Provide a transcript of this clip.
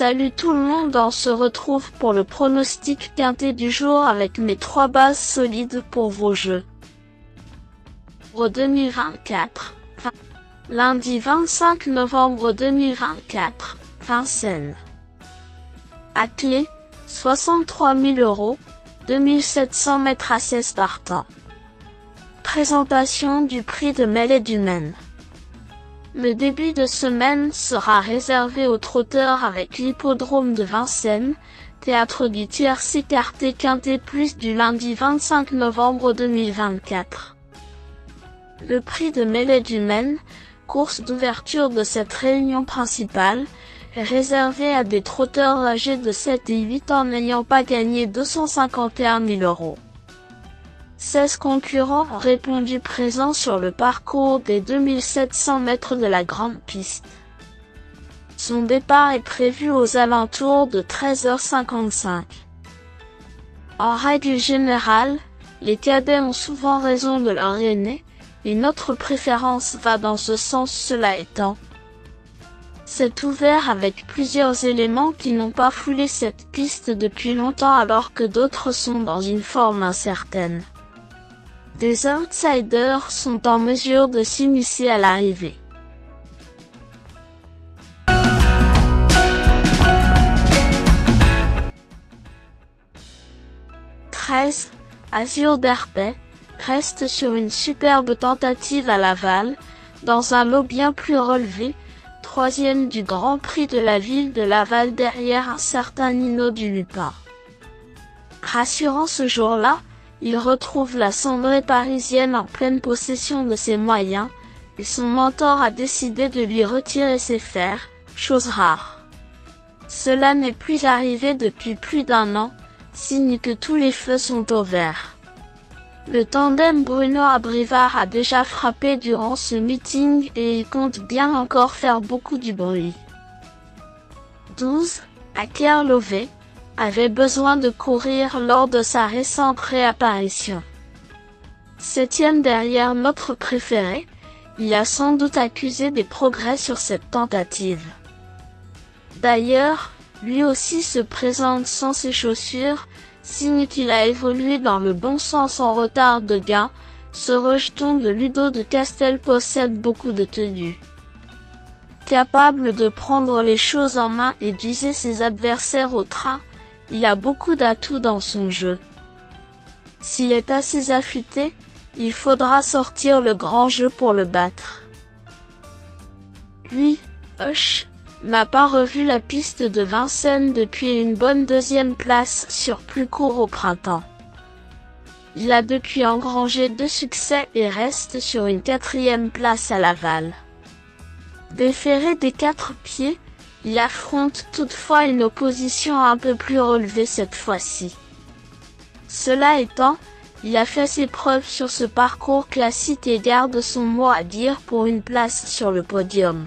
Salut tout le monde, on se retrouve pour le pronostic quintet du jour avec mes 3 bases solides pour vos jeux. Pour 2024, lundi 25 novembre 2024, Vincennes. À clé, 63 000 €, 2700 mètres à 16 partants. Présentation du prix de Mêlée du Maine. Le début de semaine sera réservé aux trotteurs avec l'hippodrome de Vincennes, théâtre du tiercé quartet quintet plus du lundi 25 novembre 2024. Le prix de Mêlée du Maine, course d'ouverture de cette réunion principale, est réservé à des trotteurs âgés de 7 et 8 ans n'ayant pas gagné 251 000 €. 16 concurrents ont répondu présents sur le parcours des 2700 mètres de la grande piste. Son départ est prévu aux alentours de 13h55. En règle générale, les cadets ont souvent raison de leur aînés, et notre préférence va dans ce sens. Cela étant, c'est ouvert avec plusieurs éléments qui n'ont pas foulé cette piste depuis longtemps alors que d'autres sont dans une forme incertaine. Des outsiders sont en mesure de s'immiscer à l'arrivée. Azur d'Herpet reste sur une superbe tentative à Laval, dans un lot bien plus relevé, 3e du Grand Prix de la ville de Laval derrière un certain Nino du Lupin. Rassurant ce jour-là, il retrouve la cendrée parisienne en pleine possession de ses moyens, et son mentor a décidé de lui retirer ses fers, chose rare. Cela n'est plus arrivé depuis plus d'1 an, signe que tous les feux sont au vert. Le tandem Bruno Abrivard a déjà frappé durant ce meeting et il compte bien encore faire beaucoup du bruit. 12. Aker Lové avait besoin de courir lors de sa récente réapparition. 7e derrière notre préféré, il a sans doute accusé des progrès sur cette tentative. D'ailleurs, lui aussi se présente sans ses chaussures, signe qu'il a évolué dans le bon sens en retard de gain. Ce rejeton de Ludo de Castel possède beaucoup de tenue. Capable de prendre les choses en main et d'user ses adversaires au train, il a beaucoup d'atouts dans son jeu. S'il est assez affûté, il faudra sortir le grand jeu pour le battre. Lui, Hush, n'a pas revu la piste de Vincennes depuis une bonne 2e place sur plus court au printemps. Il a depuis engrangé 2 succès et reste sur une 4e place à Laval. Déféré des 4 pieds, il affronte toutefois une opposition un peu plus relevée cette fois-ci. Cela étant, il a fait ses preuves sur ce parcours classique et garde son mot à dire pour une place sur le podium.